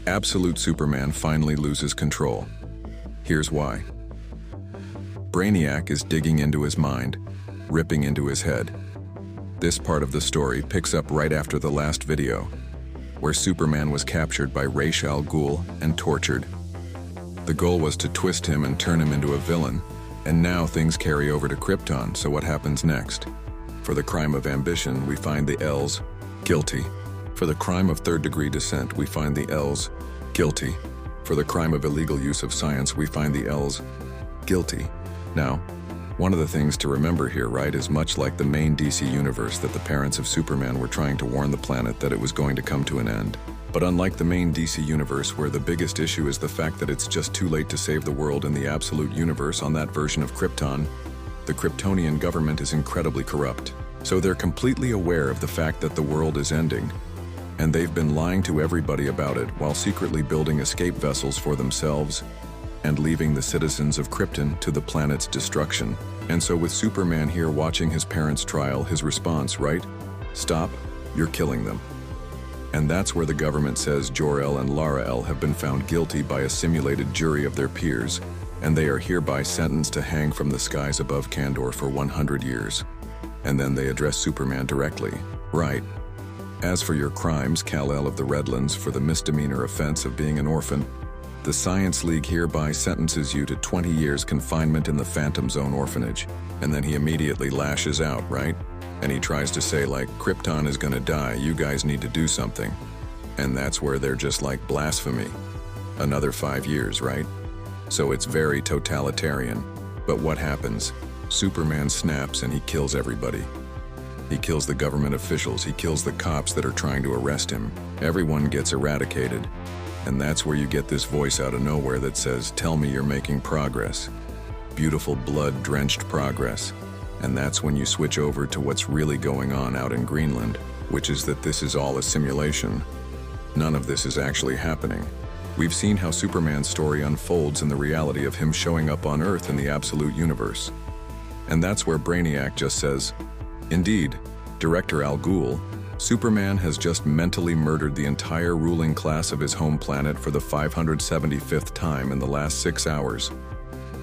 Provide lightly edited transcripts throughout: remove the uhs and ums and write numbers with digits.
Absolute Superman finally loses control. Here's why. Brainiac is digging into his mind, ripping into his head. This part of the story picks up right after the last video, where Superman was captured by Ra's al Ghul and tortured. The goal was to twist him and turn him into a villain, and now things carry over to Krypton, so what happens next? For the crime of ambition, we find the L's guilty. For the crime of third-degree descent, we find the L's guilty. For the crime of illegal use of science, we find the L's guilty. Now, one of the things to remember here, right, is much like the main DC universe that the parents of Superman were trying to warn the planet that it was going to come to an end. But unlike the main DC universe, where the biggest issue is the fact that it's just too late to save the world in the absolute universe on that version of Krypton, the Kryptonian government is incredibly corrupt. So they're completely aware of the fact that the world is ending, and they've been lying to everybody about it while secretly building escape vessels for themselves and leaving the citizens of Krypton to the planet's destruction. And so with Superman here watching his parents' trial, his response, right? Stop, you're killing them. And that's where the government says Jor-El and Lara-El have been found guilty by a simulated jury of their peers, and they are hereby sentenced to hang from the skies above Kandor for 100 years. And then they address Superman directly, right? As for your crimes, Kal-El of the Redlands, for the misdemeanor offense of being an orphan, the Science League hereby sentences you to 20 years confinement in the Phantom Zone orphanage. And then he immediately lashes out, right? And he tries to say, like, Krypton is gonna die, you guys need to do something. And that's where they're just like, blasphemy. Another 5 years, right? So it's very totalitarian. But what happens? Superman snaps and he kills everybody. He kills the government officials, he kills the cops that are trying to arrest him. Everyone gets eradicated. And that's where you get this voice out of nowhere that says, tell me you're making progress. Beautiful blood-drenched progress. And that's when you switch over to what's really going on out in Greenland, which is that this is all a simulation. None of this is actually happening. We've seen how Superman's story unfolds in the reality of him showing up on Earth in the absolute universe. And that's where Brainiac just says, indeed, Director Al Ghul, Superman has just mentally murdered the entire ruling class of his home planet for the 575th time in the last 6 hours.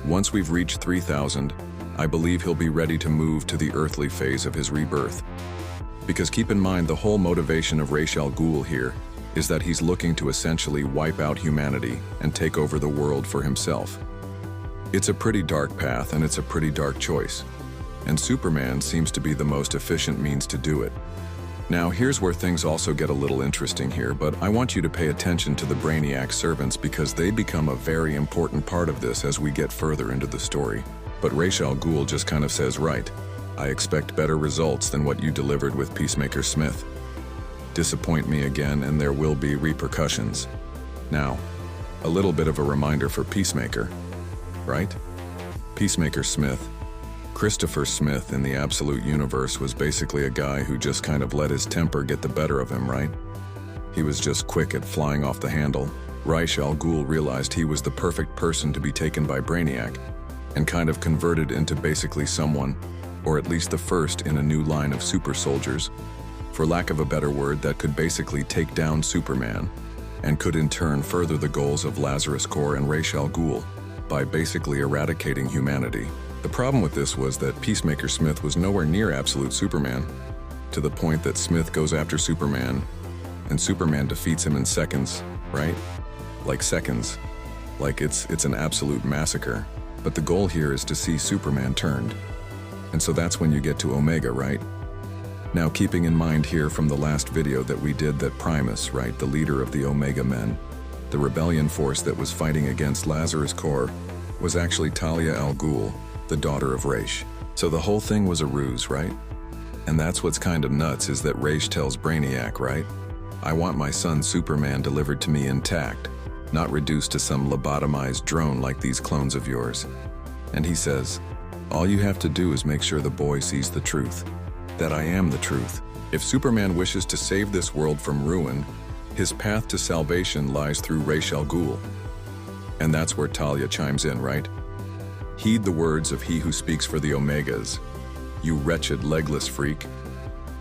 Once we've reached 3,000, I believe he'll be ready to move to the earthly phase of his rebirth. Because keep in mind, the whole motivation of Ra's al Ghul here is that he's looking to essentially wipe out humanity and take over the world for himself. It's a pretty dark path and it's a pretty dark choice. And Superman seems to be the most efficient means to do it. Now here's where things also get a little interesting here, but I want you to pay attention to the Brainiac servants because they become a very important part of this as we get further into the story. But Ra's al Ghul just kind of says, right, I expect better results than what you delivered with Peacemaker Smith. Disappoint me again and there will be repercussions. Now, a little bit of a reminder for Peacemaker, right? Peacemaker Smith, Christopher Smith in the Absolute Universe was basically a guy who just kind of let his temper get the better of him, right? He was just quick at flying off the handle. Ra's al Ghul realized he was the perfect person to be taken by Brainiac and kind of converted into basically someone, or at least the first in a new line of super soldiers, for lack of a better word, that could basically take down Superman and could in turn further the goals of Lazarus Corps and Ra's al Ghul by basically eradicating humanity. The problem with this was that Peacemaker Smith was nowhere near absolute Superman, to the point that Smith goes after Superman, and Superman defeats him in seconds, right? Like seconds. Like it's an absolute massacre. But the goal here is to see Superman turned. And so that's when you get to Omega, right? Now keeping in mind here from the last video that we did that Primus, right, the leader of the Omega Men, the rebellion force that was fighting against Lazarus Corps, was actually Talia al Ghul, the daughter of Ra's. So the whole thing was a ruse, right? And that's what's kind of nuts is that Ra's tells Brainiac, right? I want my son Superman delivered to me intact, not reduced to some lobotomized drone like these clones of yours. And he says, all you have to do is make sure the boy sees the truth, that I am the truth. If Superman wishes to save this world from ruin, his path to salvation lies through Ra's al Ghul. And that's where Talia chimes in, right? Heed the words of he who speaks for the Omegas, you wretched legless freak.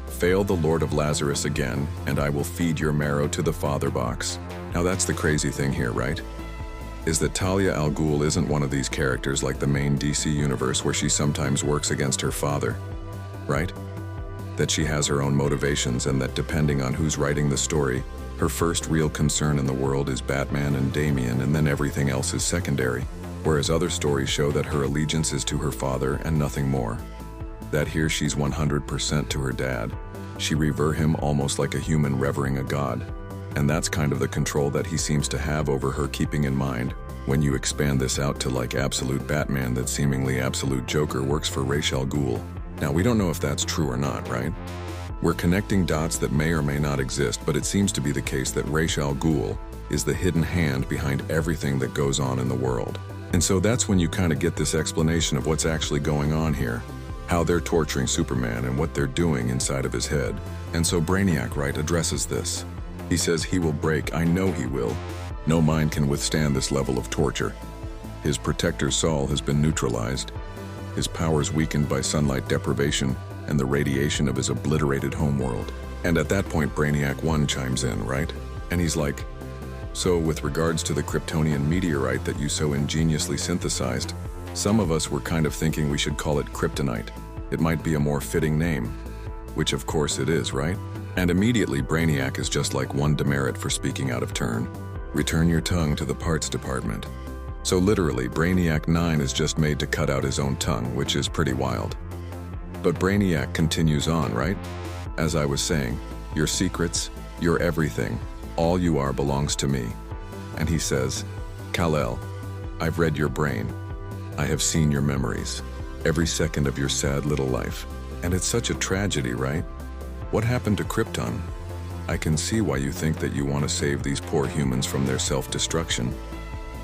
Fail the Lord of Lazarus again, and I will feed your marrow to the father box. Now that's the crazy thing here, right? Is that Talia al Ghul isn't one of these characters like the main DC universe where she sometimes works against her father, right? That she has her own motivations and that depending on who's writing the story, her first real concern in the world is Batman and Damian and then everything else is secondary, whereas other stories show that her allegiance is to her father and nothing more. That here she's 100% to her dad. She revere him almost like a human revering a god. And that's kind of the control that he seems to have over her, keeping in mind, when you expand this out to like absolute Batman, that seemingly absolute Joker works for Ra's al Ghul. Now we don't know if that's true or not, right? We're connecting dots that may or may not exist, but it seems to be the case that Ra's al Ghul is the hidden hand behind everything that goes on in the world. And so that's when you kind of get this explanation of what's actually going on here, how they're torturing Superman and what they're doing inside of his head. And so Brainiac, right, addresses this. He says he will break, I know he will. No mind can withstand this level of torture. His protector Saul has been neutralized. His powers weakened by sunlight deprivation and the radiation of his obliterated homeworld. And at that point Brainiac 1 chimes in, right? And he's like, so with regards to the Kryptonian meteorite that you so ingeniously synthesized, some of us were kind of thinking we should call it kryptonite. It might be a more fitting name, which of course it is, right? And immediately Brainiac is just like one demerit for speaking out of turn. Return your tongue to the parts department. So literally, Brainiac 9 is just made to cut out his own tongue, which is pretty wild. But Brainiac continues on, right? As I was saying, your secrets, your everything, all you are belongs to me. And he says, Kal-El, I've read your brain. I have seen your memories, every second of your sad little life. And it's such a tragedy, right? What happened to Krypton? I can see why you think that you want to save these poor humans from their self-destruction.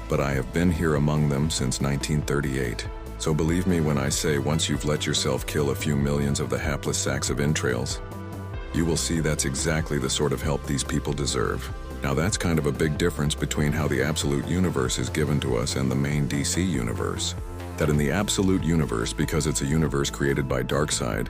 But I have been here among them since 1938. So believe me when I say once you've let yourself kill a few millions of the hapless sacks of entrails, you will see that's exactly the sort of help these people deserve. Now that's kind of a big difference between how the absolute universe is given to us and the main DC universe. That in the absolute universe, because it's a universe created by Darkseid,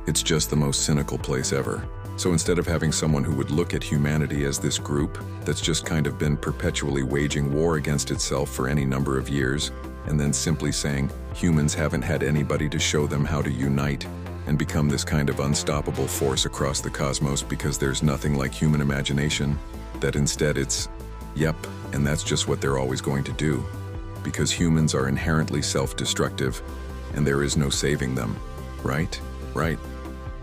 it's just the most cynical place ever. So instead of having someone who would look at humanity as this group that's just kind of been perpetually waging war against itself for any number of years, and then simply saying humans haven't had anybody to show them how to unite and become this kind of unstoppable force across the cosmos because there's nothing like human imagination, that instead it's, yep, and that's just what they're always going to do, because humans are inherently self-destructive and there is no saving them, right? Right.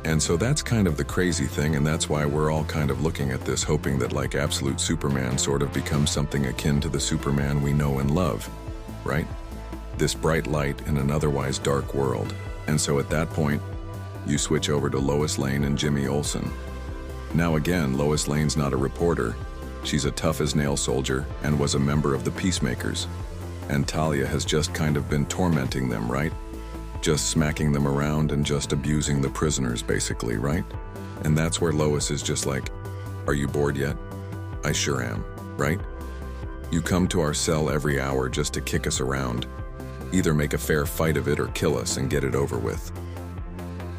And so that's kind of the crazy thing, and that's why we're all kind of looking at this hoping that like absolute Superman sort of becomes something akin to the Superman we know and love, right? This bright light in an otherwise dark world. And so at that point, you switch over to Lois Lane and Jimmy Olsen. Now again, Lois Lane's not a reporter. She's a tough-as-nail soldier and was a member of the Peacemakers. And Talia has just kind of been tormenting them, right? Just smacking them around and just abusing the prisoners, basically, right? And that's where Lois is just like, are you bored yet? I sure am, right? You come to our cell every hour just to kick us around. Either make a fair fight of it or kill us and get it over with.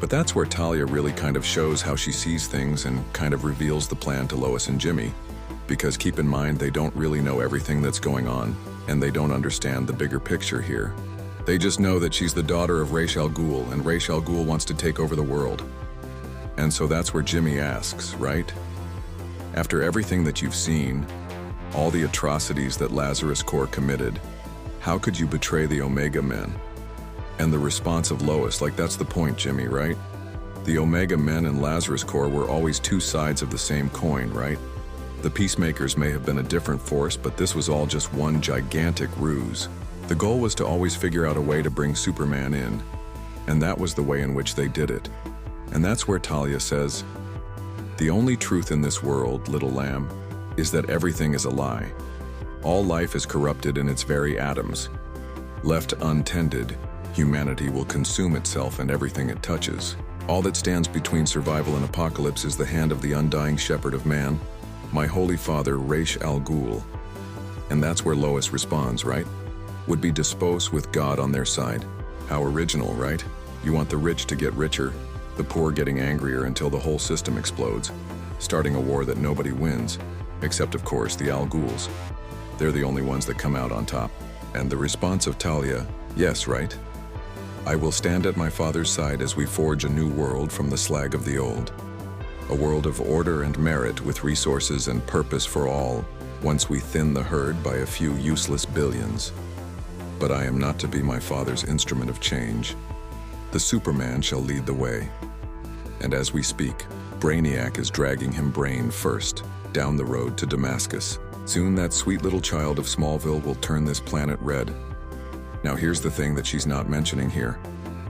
But that's where Talia really kind of shows how she sees things and kind of reveals the plan to Lois and Jimmy. Because keep in mind, they don't really know everything that's going on, and they don't understand the bigger picture here. They just know that she's the daughter of Ra's al Ghul, and Ra's al Ghul wants to take over the world. And so that's where Jimmy asks, right? After everything that you've seen, all the atrocities that Lazarus Corps committed, how could you betray the Omega Men? And the response of Lois, like that's the point, Jimmy, right? The Omega Men and Lazarus Corps were always two sides of the same coin, right? The Peacemakers may have been a different force, but this was all just one gigantic ruse. The goal was to always figure out a way to bring Superman in, and that was the way in which they did it. And that's where Talia says, the only truth in this world, little lamb, is that everything is a lie. All life is corrupted in its very atoms. Left untended, humanity will consume itself and everything it touches. All that stands between survival and apocalypse is the hand of the undying shepherd of man, my holy father, Ra's al Ghul. And that's where Lois responds, right? Would be disposed with God on their side. How original, right? You want the rich to get richer, the poor getting angrier until the whole system explodes, starting a war that nobody wins. Except, of course, the Al Ghouls. They're the only ones that come out on top. And the response of Talia, yes, right? I will stand at my father's side as we forge a new world from the slag of the old. A world of order and merit with resources and purpose for all, once we thin the herd by a few useless billions. But I am not to be my father's instrument of change. The Superman shall lead the way. And as we speak, Brainiac is dragging him brain first, down the road to Damascus. Soon that sweet little child of Smallville will turn this planet red. Now here's the thing that she's not mentioning here,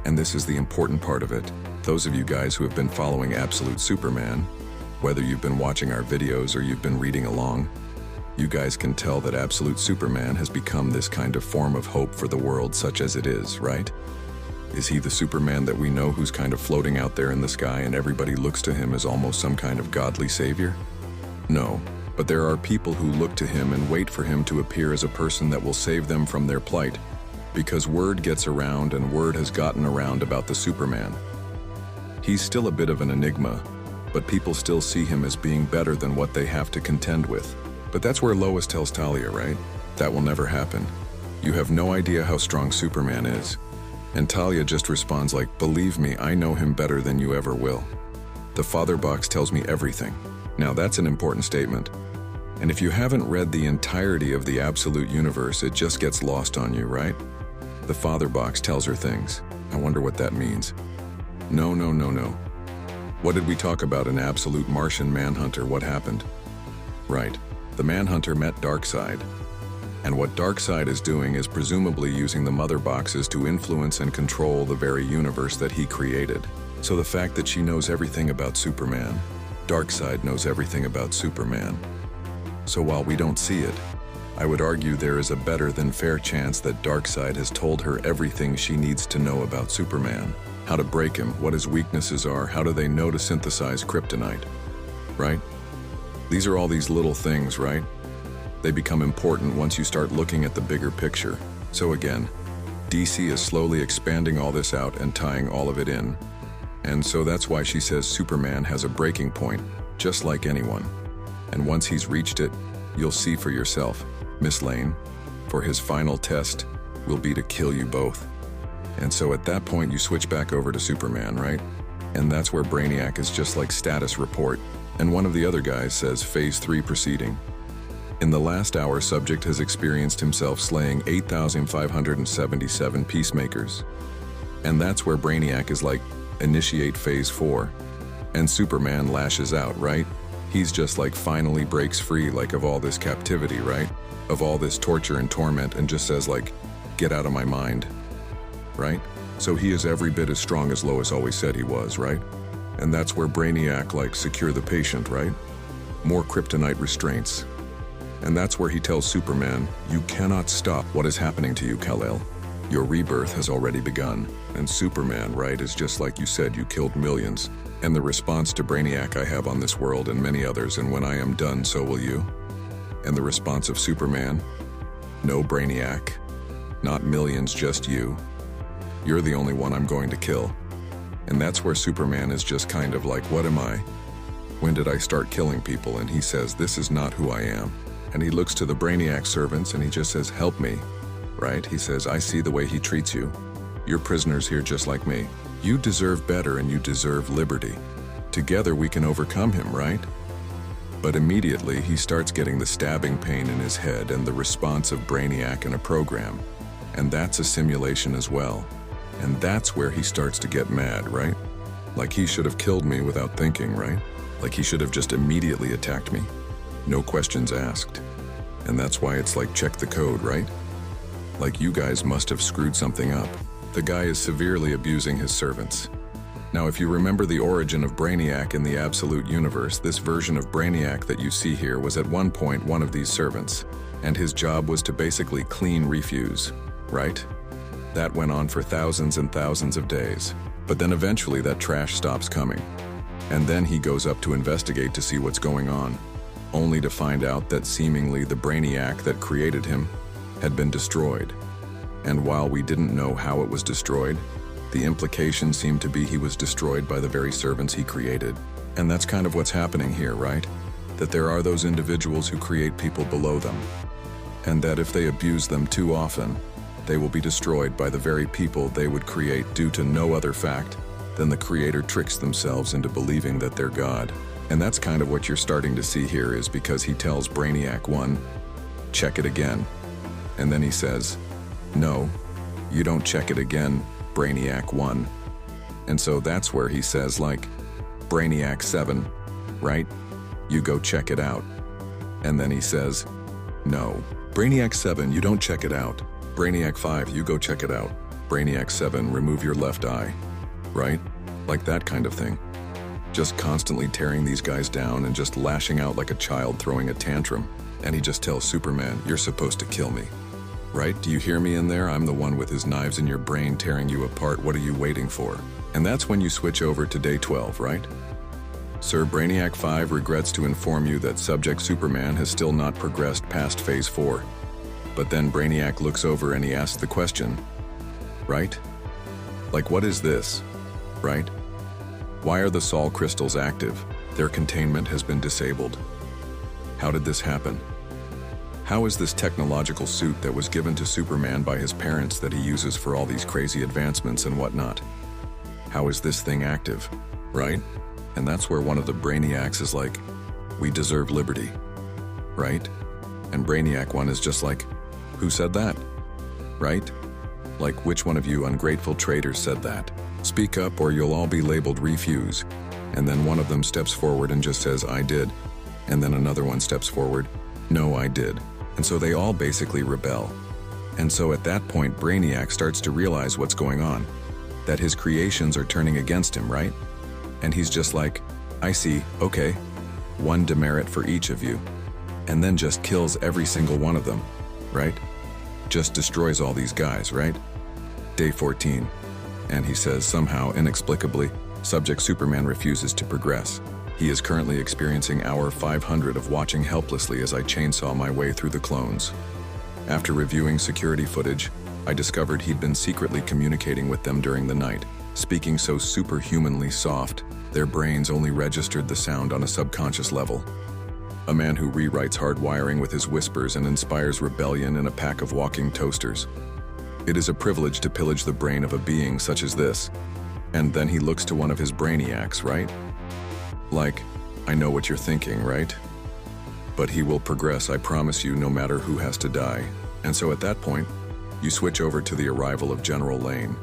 and this is the important part of it. Those of you guys who have been following Absolute Superman, whether you've been watching our videos or you've been reading along, you guys can tell that Absolute Superman has become this kind of form of hope for the world such as it is, right? Is he the Superman that we know who's kind of floating out there in the sky and everybody looks to him as almost some kind of godly savior? No, but there are people who look to him and wait for him to appear as a person that will save them from their plight, because word gets around and word has gotten around about the Superman. He's still a bit of an enigma, but people still see him as being better than what they have to contend with. But that's where Lois tells Talia, right? That will never happen. You have no idea how strong Superman is. And Talia just responds like, believe me, I know him better than you ever will. The Father Box tells me everything. Now that's an important statement. And if you haven't read the entirety of the Absolute Universe, it just gets lost on you, right? The Father Box tells her things. I wonder what that means. No. What did we talk about in Absolute Martian Manhunter? What happened? Right. The Manhunter met Darkseid. And what Darkseid is doing is presumably using the Mother Boxes to influence and control the very universe that he created. So the fact that she knows everything about Superman, Darkseid knows everything about Superman. So while we don't see it, I would argue there is a better than fair chance that Darkseid has told her everything she needs to know about Superman. How to break him, what his weaknesses are, how do they know to synthesize kryptonite, right? These are all these little things, right? They become important once you start looking at the bigger picture. So again, DC is slowly expanding all this out and tying all of it in. And so that's why she says Superman has a breaking point, just like anyone. And once he's reached it, you'll see for yourself. Miss Lane, for his final test, will be to kill you both. And so at that point you switch back over to Superman, right? And that's where Brainiac is just like status report. And one of the other guys says Phase 3 proceeding. In the last hour, subject has experienced himself slaying 8,577 peacemakers. And that's where Brainiac is like, initiate Phase 4. And Superman lashes out, right? He's just like finally breaks free like of all this captivity, right? Of all this torture and torment, and just says like, get out of my mind, right? So he is every bit as strong as Lois always said he was, right? And that's where Brainiac like secure the patient, right? More kryptonite restraints. And that's where he tells Superman, you cannot stop what is happening to you, Kal-El. Your rebirth has already begun. And Superman, right, is just like you said, you killed millions. And the response to Brainiac I have on this world and many others, and when I am done, so will you. And the response of Superman, no Brainiac, not millions, just you. You're the only one I'm going to kill. And that's where Superman is just kind of like, what am I? When did I start killing people? And he says, this is not who I am. And he looks to the Brainiac servants and he just says, help me, right? He says, I see the way he treats you. You're prisoners here just like me. You deserve better and you deserve liberty. Together we can overcome him, right? But immediately he starts getting the stabbing pain in his head and the response of Brainiac in a program. And that's a simulation as well. And that's where he starts to get mad, right? Like he should have killed me without thinking, right? Like he should have just immediately attacked me. No questions asked. And that's why it's like, check the code, right? Like you guys must have screwed something up. The guy is severely abusing his servants. Now, if you remember the origin of Brainiac in the Absolute Universe, this version of Brainiac that you see here was at one point one of these servants, and his job was to basically clean refuse, right? That went on for thousands and thousands of days. But then eventually that trash stops coming. And then he goes up to investigate to see what's going on, only to find out that seemingly the Brainiac that created him had been destroyed. And while we didn't know how it was destroyed, the implication seemed to be he was destroyed by the very servants he created. And that's kind of what's happening here, right? that there are those individuals who create people below them, and that if they abuse them too often, they will be destroyed by the very people they would create due to no other fact than the creator tricks themselves into believing that they're God. And that's kind of what you're starting to see here, is because he tells Brainiac 1, check it again. And then he says, no, you don't check it again, Brainiac 1. And so that's where he says, like, Brainiac 7, right? You go check it out. And then he says, no. Brainiac 7, you don't check it out. Brainiac 5, you go check it out. Brainiac 7, remove your left eye. Right? Like that kind of thing. Just constantly tearing these guys down and just lashing out like a child throwing a tantrum. And he just tells Superman, you're supposed to kill me. Right? Do you hear me in there? I'm the one with his knives in your brain tearing you apart. What are you waiting for? And that's when you switch over to day 12, right? Sir, Brainiac 5 regrets to inform you that Subject Superman has still not progressed past Phase 4. But then Brainiac looks over and he asks the question, right? Like, what is this? Right? Why are the Sol crystals active? Their containment has been disabled. How did this happen? How is this technological suit that was given to Superman by his parents that he uses for all these crazy advancements and whatnot? How is this thing active? Right? And that's where one of the Brainiacs is like, we deserve liberty. Right? And Brainiac 1 is just like, who said that? Right? Like, which one of you ungrateful traitors said that? Speak up or you'll all be labeled refuse. And then one of them steps forward and just says, I did. And then another one steps forward, no, I did. And so they all basically rebel. And so at that point, Brainiac starts to realize what's going on, that his creations are turning against him, right? And he's just like, I see, okay, one demerit for each of you. And then just kills every single one of them, right? Just destroys all these guys, right? Day 14. And he says, somehow, inexplicably, Subject Superman refuses to progress. He is currently experiencing hour 500 of watching helplessly as I chainsaw my way through the clones. After reviewing security footage, I discovered he'd been secretly communicating with them during the night, speaking so superhumanly soft, their brains only registered the sound on a subconscious level. A man who rewrites hard wiring with his whispers and inspires rebellion in a pack of walking toasters. It is a privilege to pillage the brain of a being such as this. And then he looks to one of his brainiacs, right? Like, I know what you're thinking, right? But he will progress, I promise you, no matter who has to die. And so at that point, you switch over to the arrival of General Lane.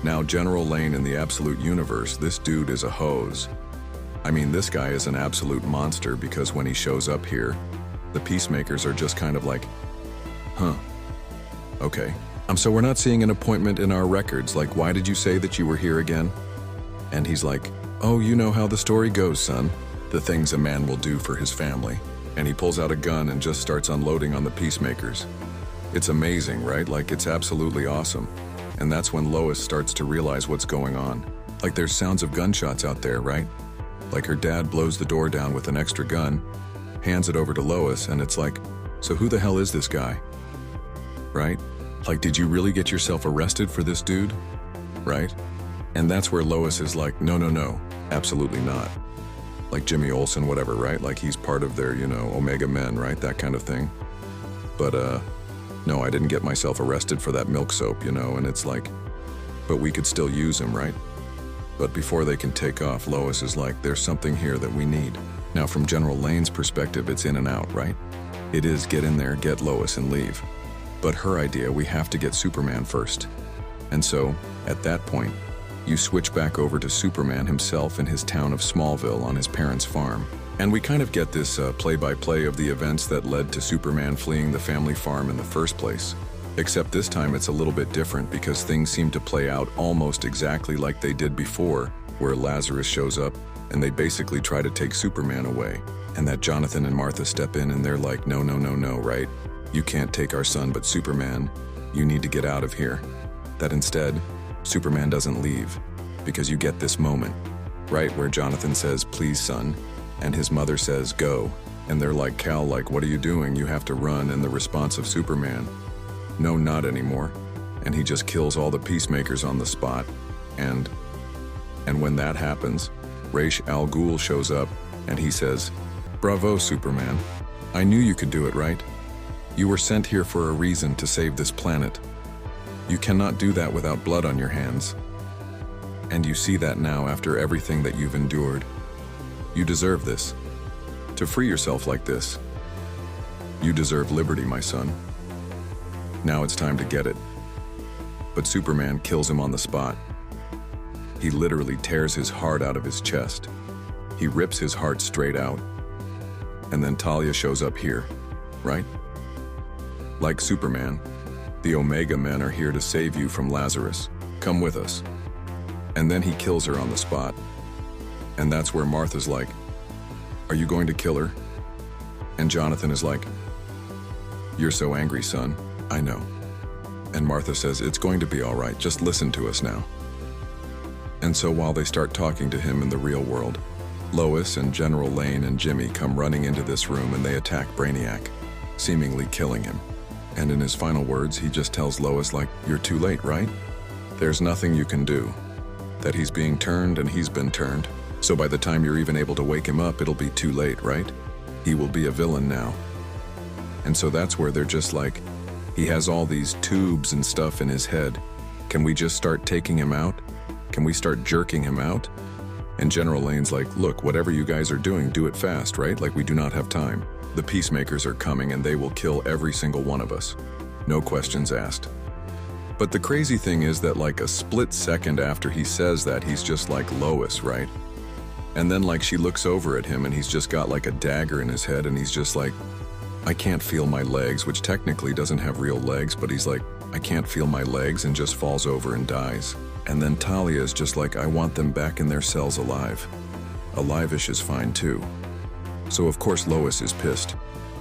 Now, General Lane in the Absolute Universe, this dude is a hose. I mean, this guy is an absolute monster because when he shows up here, the Peacemakers are just kind of like, huh, okay. So we're not seeing an appointment in our records, like, why did you say that you were here again? And he's like, oh, you know how the story goes, son. The things a man will do for his family. And he pulls out a gun and just starts unloading on the Peacemakers. It's amazing, right? Like, it's absolutely awesome. And that's when Lois starts to realize what's going on. Like, there's sounds of gunshots out there, right? Like, her dad blows the door down with an extra gun, hands it over to Lois, and it's like, so who the hell is this guy? Right? Like, did you really get yourself arrested for this dude? Right? And that's where Lois is like, no, absolutely not. Like Jimmy Olsen, whatever, right? Like, he's part of their, Omega Men, right? That kind of thing. But, no, I didn't get myself arrested for that milk soap, and it's like, but we could still use him, right? But before they can take off, Lois is like, there's something here that we need. Now, from General Lane's perspective, it's in and out, right? It is get in there, get Lois, and leave. But her idea, we have to get Superman first. And so, at that point, you switch back over to Superman himself in his town of Smallville on his parents' farm. And we kind of get this play-by-play of the events that led to Superman fleeing the family farm in the first place. Except this time it's a little bit different because things seem to play out almost exactly like they did before, where Lazarus shows up and they basically try to take Superman away. And that Jonathan and Martha step in and they're like, no, right? You can't take our son, but Superman, you need to get out of here. That instead, Superman doesn't leave, because you get this moment, right, where Jonathan says, please, son, and his mother says, go. And they're like, Cal, like, what are you doing? You have to run. And the response of Superman, no, not anymore. And he just kills all the Peacemakers on the spot. And when that happens, Ra's al Ghul shows up, and he says, Bravo, Superman. I knew you could do it, right? You were sent here for a reason to save this planet. You cannot do that without blood on your hands. And you see that now after everything that you've endured. You deserve this. To free yourself like this. You deserve liberty, my son. Now it's time to get it. But Superman kills him on the spot. He literally tears his heart out of his chest. He rips his heart straight out. And then Talia shows up here, right? Like Superman, the Omega Men are here to save you from Lazarus. Come with us. And then he kills her on the spot. And that's where Martha's like, are you going to kill her? And Jonathan is like, you're so angry, son. I know. And Martha says, it's going to be all right. Just listen to us now. And so while they start talking to him in the real world, Lois and General Lane and Jimmy come running into this room and they attack Brainiac, seemingly killing him. And in his final words, he just tells Lois like, you're too late, right? There's nothing you can do. That he's being turned and he's been turned. So by the time you're even able to wake him up, it'll be too late, right? He will be a villain now. And so that's where they're just like, he has all these tubes and stuff in his head. Can we just start taking him out? Can we start jerking him out? And General Lane's like, look, whatever you guys are doing, do it fast, right? Like we do not have time. The peacemakers are coming and they will kill every single one of us. No questions asked. But the crazy thing is that like a split second after he says that, he's just like Lois, right? And then like she looks over at him and he's just got like a dagger in his head and he's just like, I can't feel my legs, which technically doesn't have real legs, but he's like, I can't feel my legs, and just falls over and dies. And then Talia is just like, I want them back in their cells alive. Alive-ish is fine too. So of course Lois is pissed.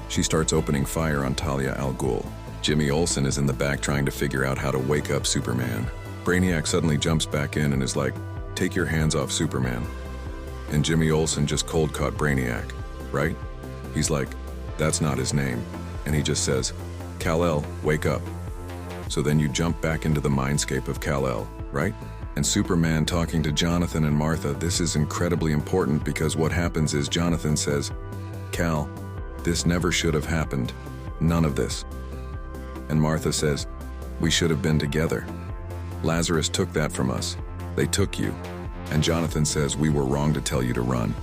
She starts opening fire on Talia al Ghul. Jimmy Olsen is in the back trying to figure out how to wake up Superman. Brainiac suddenly jumps back in and is like, take your hands off Superman. And Jimmy Olsen just cold caught Brainiac, right? He's like, that's not his name. And he just says, Kal-El, wake up. So then you jump back into the mindscape of Kal-El, right? And Superman talking to Jonathan and Martha, this is incredibly important because what happens is Jonathan says, Kal, this never should have happened. None of this. And Martha says, we should have been together. Lazarus took that from us. They took you. And Jonathan says, we were wrong to tell you to run.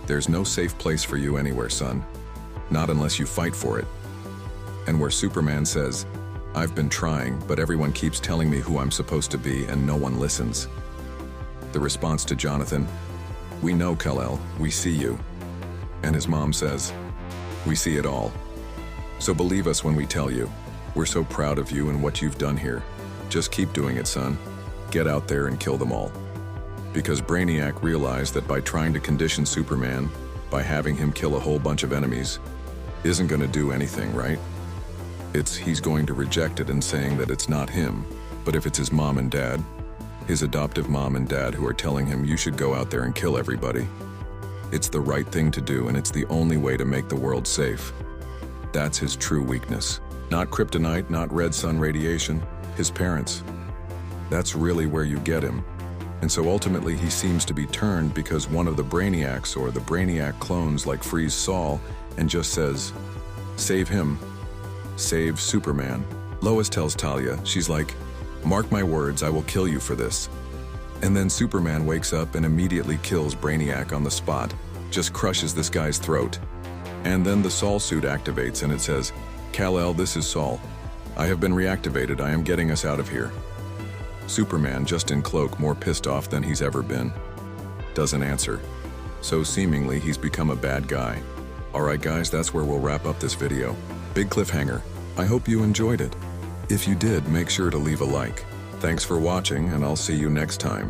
There's no safe place for you anywhere, son. Not unless you fight for it. And where Superman says, I've been trying, but everyone keeps telling me who I'm supposed to be and no one listens. The response to Jonathan, we know, Kal-El, we see you. And his mom says, we see it all. So believe us when we tell you. We're so proud of you and what you've done here. Just keep doing it, son. Get out there and kill them all. Because Brainiac realized that by trying to condition Superman, by having him kill a whole bunch of enemies, isn't going to do anything, right? He's going to reject it and saying that it's not him, but if it's his mom and dad, his adoptive mom and dad who are telling him you should go out there and kill everybody, it's the right thing to do and it's the only way to make the world safe. That's his true weakness. Not kryptonite, not red sun radiation, his parents. That's really where you get him. And so ultimately he seems to be turned because one of the Brainiacs or the Brainiac clones like frees Saul and just says, save him. Save Superman. Lois tells Talia, she's like, mark my words, I will kill you for this. And then Superman wakes up and immediately kills Brainiac on the spot, just crushes this guy's throat. And then the Saul suit activates and it says, Kal-El, this is Saul. I have been reactivated, I am getting us out of here. Superman, just in cloak, more pissed off than he's ever been. Doesn't answer. So seemingly he's become a bad guy. Alright guys, that's where we'll wrap up this video. Big cliffhanger. I hope you enjoyed it. If you did, make sure to leave a like. Thanks for watching and I'll see you next time.